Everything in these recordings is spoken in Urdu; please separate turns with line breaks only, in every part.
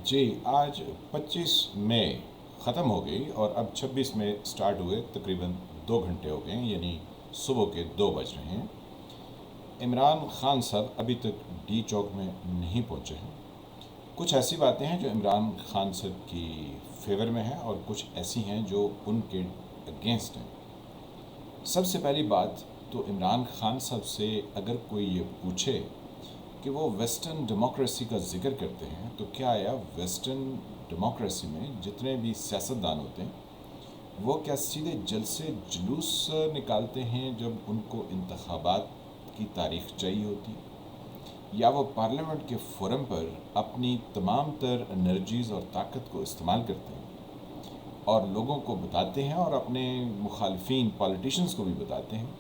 جی آج 25 مئی ختم ہو گئی اور اب 26 مئی سٹارٹ ہوئے، تقریباً 2 گھنٹے ہو گئے ہیں، یعنی صبح کے 2 بج رہے ہیں۔ عمران خان صاحب ابھی تک ڈی چوک میں نہیں پہنچے ہیں۔ کچھ ایسی باتیں ہیں جو عمران خان صاحب کی فیور میں ہیں اور کچھ ایسی ہیں جو ان کے اگینسٹ ہیں۔ سب سے پہلی بات تو عمران خان صاحب سے اگر کوئی یہ پوچھے کہ وہ ویسٹرن ڈیموکریسی کا ذکر کرتے ہیں تو کیا آیا ویسٹرن ڈیموکریسی میں جتنے بھی سیاستدان ہوتے ہیں وہ کیا سیدھے جلسے جلوس نکالتے ہیں جب ان کو انتخابات کی تاریخ چاہیے ہوتی، یا وہ پارلیمنٹ کے فورم پر اپنی تمام تر انرجیز اور طاقت کو استعمال کرتے ہیں اور لوگوں کو بتاتے ہیں اور اپنے مخالفین پالیٹیشنز کو بھی بتاتے ہیں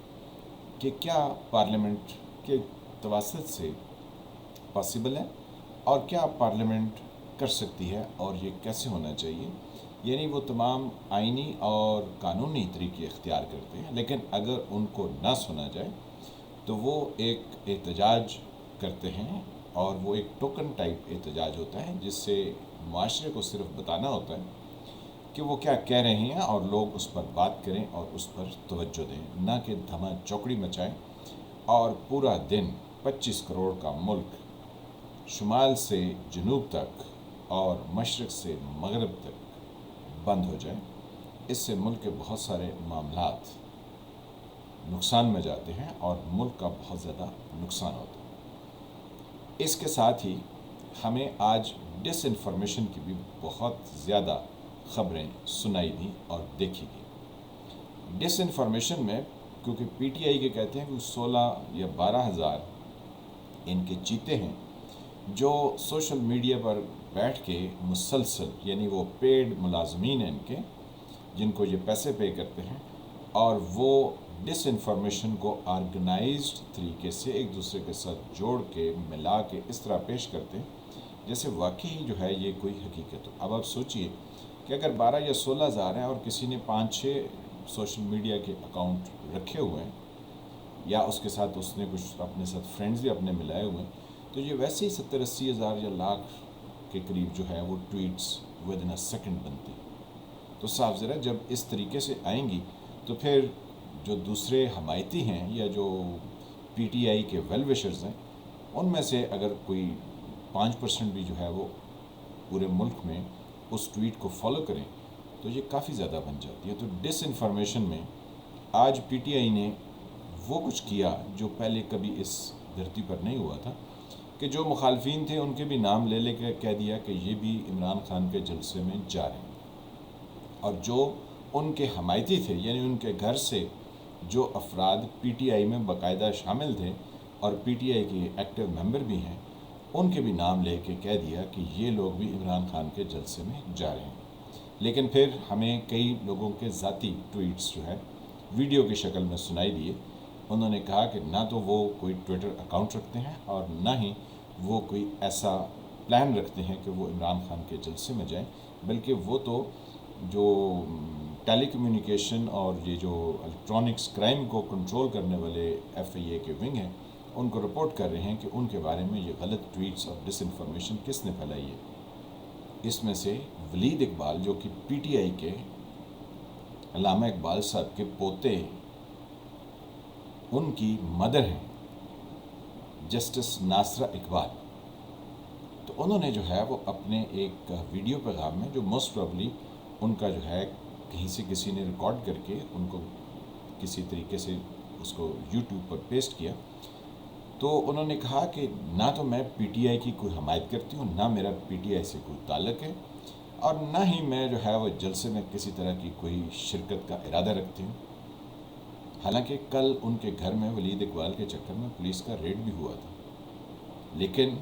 کہ کیا پارلیمنٹ کے توسط سے پاسبل ہے اور کیا پارلیمنٹ کر سکتی ہے اور یہ کیسے ہونا چاہیے، یعنی وہ تمام آئینی اور قانونی طریقے اختیار کرتے ہیں، لیکن اگر ان کو نہ سنا جائے تو وہ ایک احتجاج کرتے ہیں، اور وہ ایک ٹوکن ٹائپ احتجاج ہوتا ہے جس سے معاشرے کو صرف بتانا ہوتا ہے کہ وہ کیا کہہ رہے ہیں اور لوگ اس پر بات کریں اور اس پر توجہ دیں، نہ کہ دھما چوکڑی مچائیں اور پورا دن 25 کروڑ کا ملک شمال سے جنوب تک اور مشرق سے مغرب تک بند ہو جائے۔ اس سے ملک کے بہت سارے معاملات نقصان میں جاتے ہیں اور ملک کا بہت زیادہ نقصان ہوتا ہے۔ اس کے ساتھ ہی ہمیں آج ڈس انفارمیشن کی بھی بہت زیادہ خبریں سنائی دیں اور دیکھی گئی۔ ڈس انفارمیشن میں کیونکہ پی ٹی آئی کے کہتے ہیں کہ 16 یا 12 ہزار ان کے چیتے ہیں جو سوشل میڈیا پر بیٹھ کے مسلسل، یعنی وہ پیڈ ملازمین ہیں ان کے جن کو یہ پیسے پے کرتے ہیں، اور وہ ڈس انفارمیشن کو آرگنائزڈ طریقے سے ایک دوسرے کے ساتھ جوڑ کے ملا کے اس طرح پیش کرتے ہیں جیسے واقعی جو ہے یہ کوئی حقیقت ہو۔ اب آپ سوچئے کہ اگر 12 یا 16 ہزار ہیں اور کسی نے 5-6 سوشل میڈیا کے اکاؤنٹ رکھے ہوئے ہیں، یا اس کے ساتھ اس نے کچھ اپنے ساتھ فرینڈز بھی اپنے ملائے ہوئے ہیں، تو یہ ویسے ہی 70-80 ہزار یا لاکھ کے قریب جو ہے وہ tweets with in a second بنتی۔ تو صاف ذرا جب اس طریقے سے آئیں گی تو پھر جو دوسرے حمایتی ہیں یا جو پی ٹی آئی کے ویل وشرز ہیں، ان میں سے اگر کوئی 5% بھی جو ہے وہ پورے ملک میں اس ٹویٹ کو فالو کریں تو یہ کافی زیادہ بن جاتی ہے۔ تو ڈس انفارمیشن میں آج پی ٹی آئی نے وہ کچھ کیا جو پہلے کبھی اس دھرتی پر نہیں ہوا تھا، کہ جو مخالفین تھے ان کے بھی نام لے کے کہہ دیا کہ یہ بھی عمران خان کے جلسے میں جا رہے ہیں، اور جو ان کے حمایتی تھے یعنی ان کے گھر سے جو افراد پی ٹی آئی میں باقاعدہ شامل تھے اور پی ٹی آئی کے ایکٹیو ممبر بھی ہیں، ان کے بھی نام لے کے کہہ دیا کہ یہ لوگ بھی عمران خان کے جلسے میں جا رہے ہیں۔ لیکن پھر ہمیں کئی لوگوں کے ذاتی ٹویٹس جو ہے ویڈیو کی شکل میں سنائی دیے۔ انہوں نے کہا کہ نہ تو وہ کوئی ٹویٹر اکاؤنٹ رکھتے ہیں اور نہ ہی وہ کوئی ایسا پلان رکھتے ہیں کہ وہ عمران خان کے جلسے میں جائیں، بلکہ وہ تو جو ٹیلی کمیونیکیشن اور یہ جو الیکٹرانکس کرائم کو کنٹرول کرنے والے ایف آئی اے کے ونگ ہیں ان کو رپورٹ کر رہے ہیں کہ ان کے بارے میں یہ غلط ٹویٹس اور ڈس انفارمیشن کس نے پھیلائی ہے۔ اس میں سے ولید اقبال جو کہ پی ٹی آئی کے علامہ اقبال صاحب کے پوتے ان کی مدر ہیں جسٹس ناصرہ اقبال، تو انہوں نے جو ہے وہ اپنے ایک ویڈیو پیغام میں جو موسٹ پرابلی ان کا جو ہے کہیں سے کسی نے ریکارڈ کر کے ان کو کسی طریقے سے اس کو یوٹیوب پر پیسٹ کیا، تو انہوں نے کہا کہ نہ تو میں پی ٹی آئی کی کوئی حمایت کرتی ہوں، نہ میرا پی ٹی آئی سے کوئی تعلق ہے، اور نہ ہی میں جو ہے وہ جلسے میں کسی طرح کی کوئی شرکت کا ارادہ رکھتی ہوں۔ حالانکہ کل ان کے گھر میں ولید اقبال کے چکر میں پولیس کا ریڈ بھی ہوا تھا، لیکن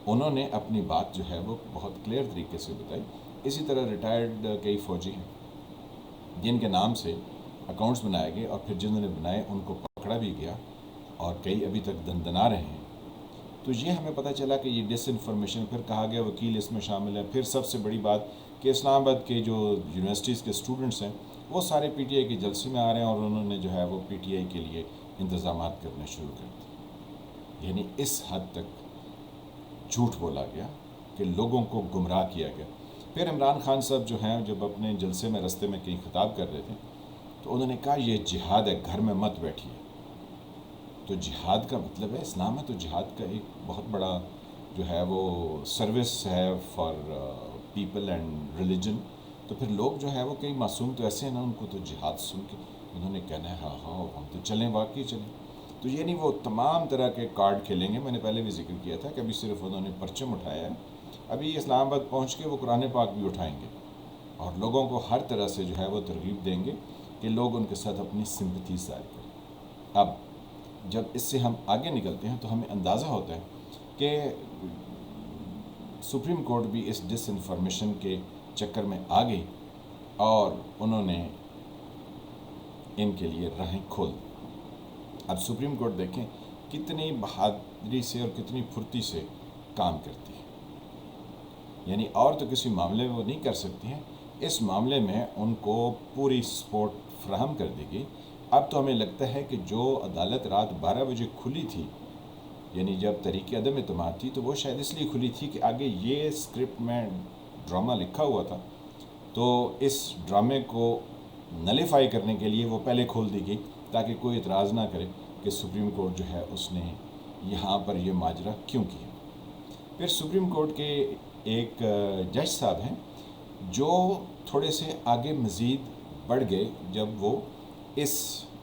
انہوں نے اپنی بات جو ہے وہ بہت کلیئر طریقے سے بتائی۔ اسی طرح ریٹائرڈ کئی فوجی ہیں جن کے نام سے اکاؤنٹس بنائے گئے اور پھر جنہوں نے بنائے ان کو پکڑا بھی گیا اور کئی ابھی تک دندنا رہے ہیں۔ تو یہ ہمیں پتہ چلا کہ یہ ڈس انفارمیشن، پھر کہا گیا وکیل اس میں شامل ہے۔ پھر سب سے بڑی بات کہ اسلام آباد کے جو یونیورسٹیز کے اسٹوڈنٹس ہیں وہ سارے پی ٹی آئی کے جلسے میں آ رہے ہیں اور انہوں نے جو ہے وہ پی ٹی آئی کے لیے انتظامات کرنے شروع کر دیے۔ یعنی اس حد تک جھوٹ بولا گیا کہ لوگوں کو گمراہ کیا گیا۔ پھر عمران خان صاحب جو ہیں جب اپنے جلسے میں رستے میں کہیں خطاب کر رہے تھے تو انہوں نے کہا یہ جہاد ہے، گھر میں مت بیٹھیے۔ تو جہاد کا مطلب ہے اسلام ہے، تو جہاد کا ایک بہت بڑا جو ہے وہ سروس ہے فار پیپل اینڈ ریلیجن۔ تو پھر لوگ جو ہے وہ کئی معصوم تو ایسے ہیں نا، ان کو تو جہاد سن کے انہوں نے کہنا ہے ہاں ہاں ہم تو چلیں، واقعی چلیں۔ تو یہ نہیں وہ تمام طرح کے کارڈ کھیلیں گے۔ میں نے پہلے بھی ذکر کیا تھا کہ ابھی صرف انہوں نے پرچم اٹھایا ہے، ابھی اسلام آباد پہنچ کے وہ قرآن پاک بھی اٹھائیں گے اور لوگوں کو ہر طرح سے جو ہے وہ ترغیب دیں گے کہ لوگ ان کے ساتھ اپنی سمپتھی ظاہر کریں۔ اب جب اس سے ہم آگے نکلتے ہیں تو ہمیں اندازہ ہوتا ہے کہ سپریم کورٹ بھی اس ڈس انفارمیشن کے چکر میں آ گئی اور انہوں نے ان کے لیے راہیں کھول دی۔ اب سپریم کورٹ دیکھیں کتنی بہادری سے اور کتنی پھرتی سے کام کرتی ہے، یعنی اور تو کسی معاملے میں وہ نہیں کر سکتی ہیں، اس معاملے میں ان کو پوری سپورٹ فراہم کر دی گئی۔ اب تو ہمیں لگتا ہے کہ جو عدالت رات 12 بجے کھلی تھی، یعنی جب تحریک عدم اعتماد تھی، تو وہ شاید اس لیے کھلی تھی کہ آگے یہ اسکرپٹ میں ڈرامہ لکھا ہوا تھا، تو اس ڈرامے کو نلیفائی کرنے کے لیے وہ پہلے کھول دی گئی تاکہ کوئی اعتراض نہ کرے کہ سپریم کورٹ جو ہے اس نے یہاں پر یہ ماجرا کیوں کیا۔ پھر سپریم کورٹ کے ایک جج صاحب ہیں جو تھوڑے سے آگے مزید بڑھ گئے جب وہ اس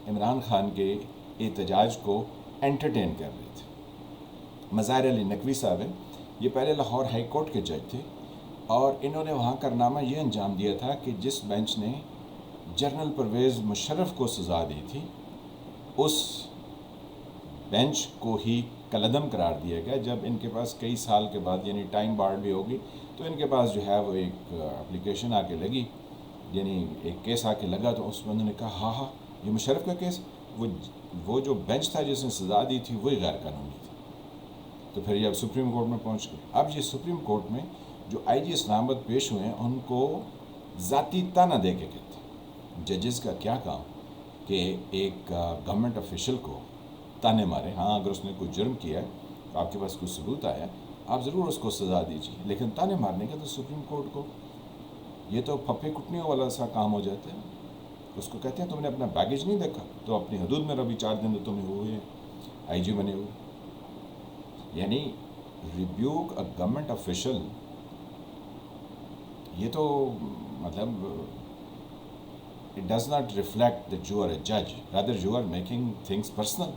عمران خان کے احتجاج کو انٹرٹین کر رہے تھے۔ مظاہر علی نقوی صاحب ہیں، یہ پہلے لاہور ہائی کورٹ کے جج تھے اور انہوں نے وہاں کارنامہ یہ انجام دیا تھا کہ جس بینچ نے جنرل پرویز مشرف کو سزا دی تھی، اس بینچ کو ہی کالعدم قرار دیا گیا جب ان کے پاس کئی سال کے بعد، یعنی ٹائم بارڈ بھی ہوگی، تو ان کے پاس جو ہے وہ ایک اپلیکیشن آ کے لگی، یعنی ایک کیس آ کے لگا، تو اس میں انہوں نے کہا ہاں ہاں یہ مشرف کا کیس، وہ جو بینچ تھا جس نے سزا دی تھی وہی غیر قانونی تھی۔ تو پھر یہ اب سپریم کورٹ میں پہنچ گئے۔ اب یہ سپریم کورٹ میں جو آئی جی اسلام آباد پیش ہوئے ہیں ان کو ذاتی تانا دے کے کہتے ہیں۔ ججز کا کیا کام کہ ایک گورنمنٹ آفیشل کو تانے مارے، ہاں اگر اس نے کوئی جرم کیا ہے تو آپ کے پاس کوئی ثبوت آیا آپ ضرور اس کو سزا دیجیے، لیکن تانے مارنے کا تو سپریم کورٹ کو یہ تو پھپھے کٹنیوں والا سا کام ہو جاتا ہے۔ اس کو کہتے ہیں تم نے اپنا بیگیج نہیں دیکھا، تو اپنی حدود میں ابھی 4 دن تو تمہیں ہوئے آئی جی بنے ہوئے، یعنی ریبیوک اے گورنمنٹ آفیشل، یہ تو مطلب it does not reflect that you are a judge, rather you are making things personal۔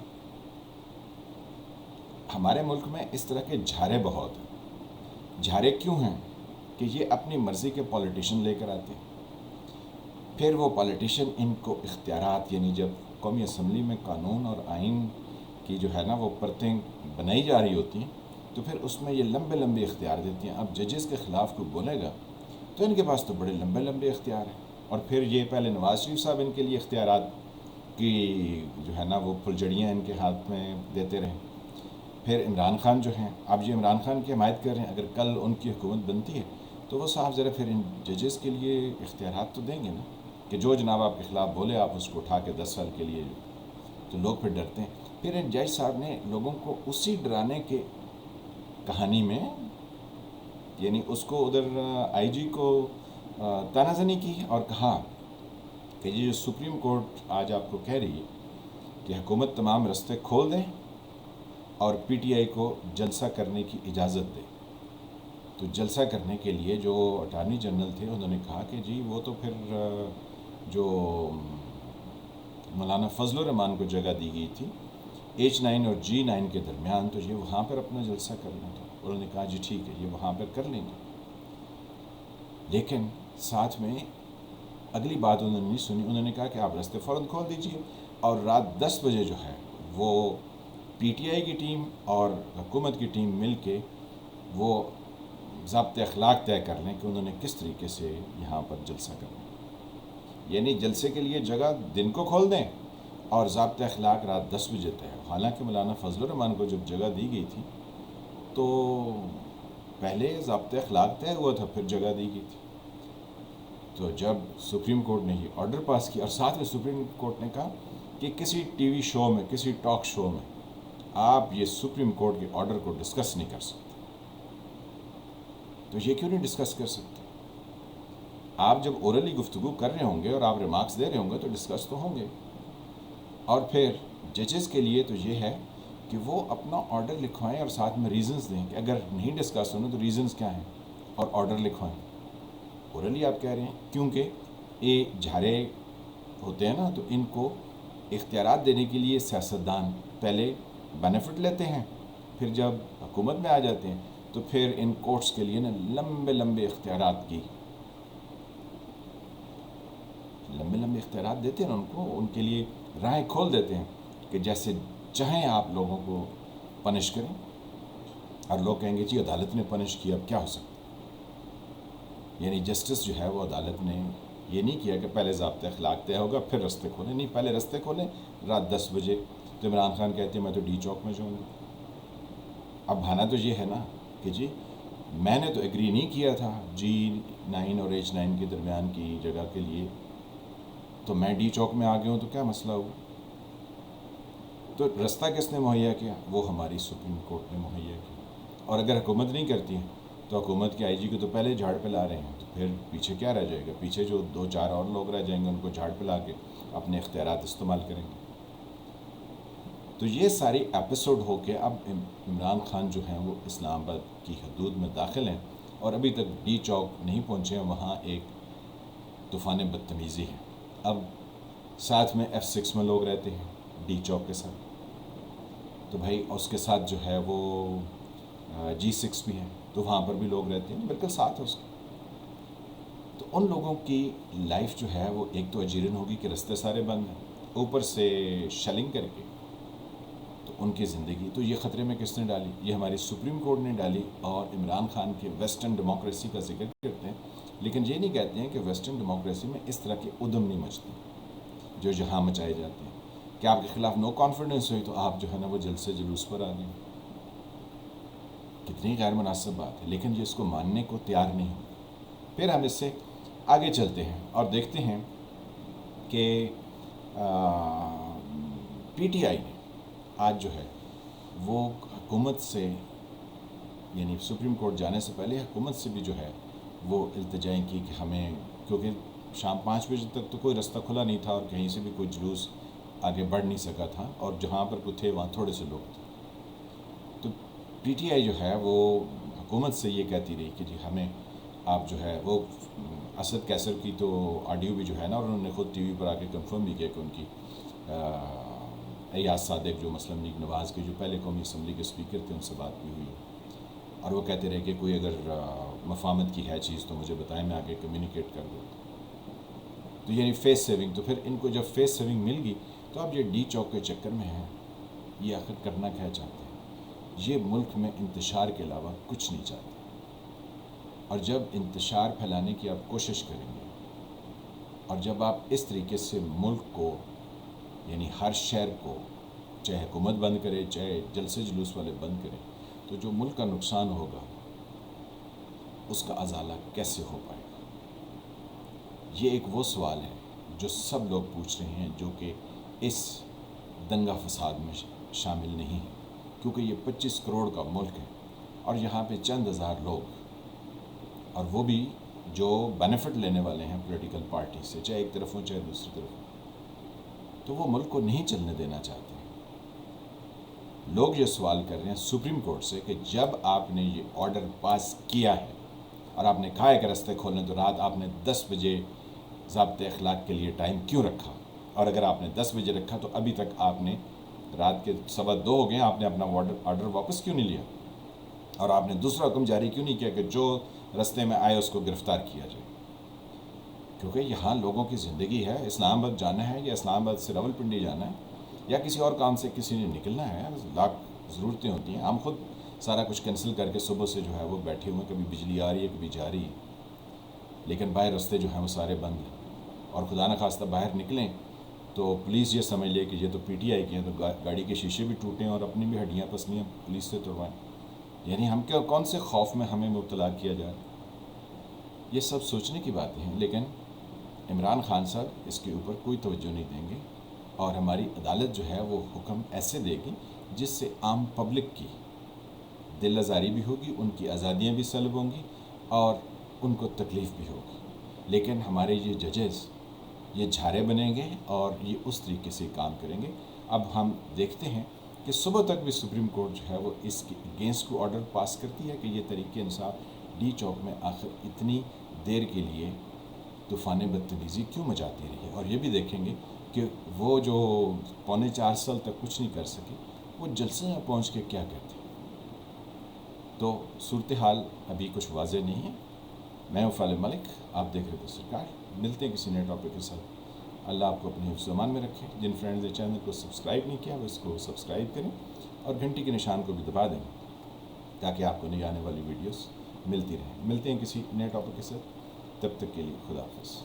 ہمارے ملک میں اس طرح کے جھارے بہت ہیں۔ جھارے کیوں ہیں؟ کہ یہ اپنی مرضی کے پولیٹیشین لے کر آتے ہیں، پھر وہ پولیٹیشین ان کو اختیارات، یعنی جب قومی اسمبلی میں قانون اور آئین کی جو ہے نا وہ پرتیں بنائی جا رہی ہوتی ہیں، تو پھر اس میں یہ لمبے لمبے اختیار دیتی ہیں۔ اب ججز کے خلاف کوئی بولے گا تو ان کے پاس تو بڑے لمبے لمبے اختیار ہیں، اور پھر یہ پہلے نواز شریف صاحب ان کے لیے اختیارات کی جو ہے نا وہ پھلجڑیاں ان کے ہاتھ میں دیتے رہے، پھر عمران خان جو ہیں، اب یہ عمران خان کی حمایت کر رہے ہیں، اگر کل ان کی حکومت بنتی ہے تو وہ صاحب ذرا پھر ان ججز کے لیے اختیارات تو دیں گے نا، کہ جو جناب آپ کے خلاف بولے آپ اس کو اٹھا کے 10 سال کے لیے، تو لوگ پھر ڈرتے ہیں۔ پھر ان جج صاحب نے لوگوں کو اسی ڈرانے کے کہانی میں، یعنی اس کو ادھر آئی جی کو تانا زنی کی اور کہا کہ یہ جو سپریم کورٹ آج آپ کو کہہ رہی ہے کہ حکومت تمام رستے کھول دے اور پی ٹی آئی کو جلسہ کرنے کی اجازت دے، تو جلسہ کرنے کے لیے جو اٹارنی جنرل تھے انہوں نے کہا کہ جی وہ تو پھر جو مولانا فضل الرحمان کو جگہ دی گئی تھی H9 اور G9 کے درمیان، تو یہ وہاں پر اپنا جلسہ کرنا تھا۔ انہوں نے کہا جی ٹھیک ہے یہ وہاں پر کر لیں گے، لیکن ساتھ میں اگلی بات انہوں نے نہیں سنی، انہوں نے کہا کہ آپ رستے فوراً کھول دیجئے، اور رات 10 بجے جو ہے وہ پی ٹی آئی کی ٹیم اور حکومت کی ٹیم مل کے وہ ضابط اخلاق طے کر لیں کہ انہوں نے کس طریقے سے یہاں پر جلسہ کرنا، یعنی جلسے کے لیے جگہ دن کو کھول دیں اور ضابط اخلاق رات 10 بجے طے ہو۔ حالانکہ مولانا فضل الرحمان کو جب جگہ دی گئی تھی تو پہلے ضابط اخلاق طے ہوا تھا، پھر جگہ دی گئی تھی۔ تو جب سپریم کورٹ نے یہ آرڈر پاس کیا، اور ساتھ میں سپریم کورٹ نے کہا کہ کسی ٹی وی شو میں، کسی ٹاک شو میں آپ یہ سپریم کورٹ کے آرڈر کو ڈسکس نہیں کر سکتے، تو یہ کیوں نہیں ڈسکس کر سکتے؟ آپ جب اورلی گفتگو کر رہے ہوں گے اور آپ ریمارکس دے رہے ہوں گے تو ڈسکس تو ہوں گے. اور پھر ججز کے لیے تو یہ ہے کہ وہ اپنا آرڈر لکھوائیں اور ساتھ میں ریزنز دیں کہ اگر نہیں ڈسکس ہونا تو ریزنز کیا ہیں، اور آرڈر لکھوائیں. اورلی آپ کہہ رہے ہیں کیونکہ یہ جھارے ہوتے ہیں نا، تو ان کو اختیارات دینے کے لیے سیاستدان پہلے بینیفٹ لیتے ہیں، پھر جب حکومت میں آ جاتے ہیں تو پھر ان کورٹس کے لیے نا لمبے لمبے اختیارات دیتے ہیں، ان کو ان کے لیے راہیں کھول دیتے ہیں کہ جیسے چاہیں آپ لوگوں کو پنش کریں. اور لوگ کہیں گے جی عدالت نے پنش کیا، اب کیا ہو سکتا؟ یعنی جسٹس جو ہے وہ عدالت نے یہ نہیں کیا کہ پہلے ضابطۂ اخلاق طے ہوگا پھر رستے کھولیں، نہیں، پہلے رستے کھولیں رات 10 بجے. تو عمران خان کہتے ہیں میں تو ڈی چوک میں جاؤں گا. اب بہانا تو یہ ہے نا کہ جی میں نے تو ایگری نہیں کیا تھا G9 اور H9 کے درمیان کی جگہ کے لیے، تو میں ڈی چوک میں آ گیا ہوں، تو کیا مسئلہ ہوا؟ تو رستہ کس نے مہیا کیا؟ وہ ہماری سپریم کورٹ نے مہیا کیا. اور اگر حکومت نہیں کرتی ہے تو حکومت کے IG کو تو پہلے جھاڑ پہ لا رہے ہیں، تو پھر پیچھے کیا رہ جائے گا؟ پیچھے جو 2-4 اور لوگ رہ جائیں گے، ان کو جھاڑ پہ لا کے اپنے اختیارات استعمال کریں گے. تو یہ ساری ایپیسوڈ ہو کے اب عمران خان جو ہیں وہ اسلام آباد کی حدود میں داخل ہیں اور ابھی تک ڈی چوک نہیں پہنچے ہیں. وہاں ایک طوفان بدتمیزی ہے. اب ساتھ میں F6 میں لوگ رہتے ہیں ڈی چوک کے ساتھ، تو بھائی اس کے ساتھ جو ہے وہ G6 بھی ہے، تو وہاں پر بھی لوگ رہتے ہیں بالکل ساتھ ہے اس کے. تو ان لوگوں کی لائف جو ہے وہ ایک تو اجیرن ہوگی کہ رستے سارے بند ہیں، اوپر سے شیلنگ کر کے تو ان کی زندگی تو یہ خطرے میں کس نے ڈالی؟ یہ ہماری سپریم کورٹ نے ڈالی. اور عمران خان کے ویسٹرن ڈیموکریسی کا ذکر کرتے ہیں، لیکن یہ نہیں کہتے ہیں کہ ویسٹرن ڈیموکریسی میں اس طرح کے ادم نہیں مچتے جو جہاں مچائے جاتے ہیں کہ آپ کے خلاف نو کانفیڈنس ہوئی تو آپ جو ہے نا وہ جلد سے جلوس پر آ گئے. کتنی غیر مناسب بات ہے، لیکن یہ اس کو ماننے کو تیار نہیں ہو. پھر ہم اس سے آگے چلتے ہیں اور دیکھتے ہیں کہ PTI نے آج جو ہے وہ حکومت سے، یعنی سپریم کورٹ جانے سے پہلے حکومت سے بھی جو ہے وہ التجائیں کی کہ ہمیں، کیونکہ شام 5 بجے تک تو کوئی رستہ کھلا نہیں تھا اور کہیں سے بھی کوئی جلوس آگے بڑھ نہیں سکا تھا، اور جہاں پر کوئی تھے وہاں تھوڑے سے لوگ تھے. تو PTI جو ہے وہ حکومت سے یہ کہتی رہی کہ جی ہمیں آپ جو ہے وہ اسد کیسر کی تو آڈیو بھی جو ہے نا، اور انہوں نے خود ٹی وی پر آ کے کنفرم بھی کیا کہ ان کی ایاز صادق جو مسلم لیگ نواز کے جو پہلے قومی اسمبلی کے اسپیکر تھے ان سے بات بھی ہوئی. اور وہ کہتے رہے کہ کوئی اگر مفاہمت کی ہے چیز تو مجھے بتائیں، میں آگے کمیونیکیٹ کر دوں. تو یعنی فیس سیونگ. تو پھر ان کو جب فیس سیونگ مل گئی تو اب یہ ڈی چوک کے چکر میں ہیں. یہ آخر کرنا کیا چاہتے ہیں؟ یہ ملک میں انتشار کے علاوہ کچھ نہیں چاہتے. اور جب انتشار پھیلانے کی آپ کوشش کریں گے اور جب آپ اس طریقے سے ملک کو، یعنی ہر شہر کو، چاہے حکومت بند کرے چاہے جلسے جلوس والے بند کریں، تو جو ملک کا نقصان ہوگا اس کا ازالہ کیسے ہو پائے گا؟ یہ ایک وہ سوال ہے جو سب لوگ پوچھ رہے ہیں جو کہ اس دنگا فساد میں شامل نہیں ہیں، کیونکہ یہ 25 کروڑ کا ملک ہے اور یہاں پہ چند ہزار لوگ، اور وہ بھی جو بینیفٹ لینے والے ہیں پولیٹیکل پارٹی سے، چاہے ایک طرف ہو چاہے دوسری طرف ہو، تو وہ ملک کو نہیں چلنے دینا چاہتے ہیں. لوگ یہ سوال کر رہے ہیں سپریم کورٹ سے کہ جب آپ نے یہ آرڈر پاس کیا ہے اور آپ نے کہا ہے کہ رستے کھولنے، تو رات آپ نے 10 بجے ضابطۂ اخلاق کے لیے ٹائم کیوں رکھا؟ اور اگر آپ نے 10 بجے رکھا تو ابھی تک آپ نے رات کے 2:15 ہو گئے، آپ نے اپنا آرڈر واپس کیوں نہیں لیا؟ اور آپ نے دوسرا حکم جاری کیوں نہیں کیا کہ جو رستے میں آئے اس کو گرفتار کیا جائے؟ کیونکہ یہاں لوگوں کی زندگی ہے. اسلام آباد جانا ہے یا اسلام آباد سے راولپنڈی جانا ہے یا کسی اور کام سے کسی نے نکلنا ہے، لاکھ ضرورتیں ہوتی ہیں. ہم خود سارا کچھ کینسل کر کے صبح سے جو ہے وہ بیٹھے ہوئے ہیں، کبھی بجلی آ رہی ہے کبھی جا رہی ہے، لیکن باہر رستے جو ہیں وہ سارے بند ہیں. اور خدا نخواستہ باہر نکلیں تو پولیس یہ سمجھ لے کہ یہ تو PTI کے ہیں، تو گاڑی کے شیشے بھی ٹوٹیں اور اپنی بھی ہڈیاں پسلیاں پولیس سے توڑوائیں. یعنی ہم کون سے خوف میں ہمیں مبتلا کیا جائے؟ یہ سب سوچنے کی باتیں ہیں. لیکن عمران خان صاحب اس کے اوپر کوئی توجہ نہیں دیں گے، اور ہماری عدالت جو ہے وہ حکم ایسے دے گی جس سے عام پبلک کی دل آزاری بھی ہوگی، ان کی آزادیاں بھی سلب ہوں گی، اور ان کو تکلیف بھی ہوگی، لیکن ہمارے یہ ججز یہ جھارے بنیں گے اور یہ اس طریقے سے کام کریں گے۔ اب ہم دیکھتے ہیں کہ صبح تک بھی سپریم کورٹ جو ہے وہ اس کے اگینسٹ کو آرڈر پاس کرتی ہے کہ یہ تحریک انصاف ڈی چوک میں آخر اتنی دیر کے لیے طوفان بدتمیزی کیوں مچاتی رہی ہے، اور یہ بھی دیکھیں گے کہ وہ جو 4.25 سال تک کچھ نہیں کر سکے وہ جلسے میں پہنچ کے کیا کرتے ہیں۔ تو صورتحال ابھی کچھ واضح نہیں ہے۔ میں ہوں فالح ملک، آپ دیکھ رہے تھے سرکار۔ ملتے ہیں کسی نئے ٹاپک کے ساتھ۔ اللہ آپ کو اپنے حفظ و امان میں رکھے۔ جن فرینڈز نے چینل کو سبسکرائب نہیں کیا وہ اس کو سبسکرائب کریں اور گھنٹی کے نشان کو بھی دبا دیں تاکہ آپ کو نئی آنے والی ویڈیوز ملتی رہیں۔ ملتے ہیں کسی نئے ٹاپک کے ساتھ، تب تک کے لیے خدا حافظ۔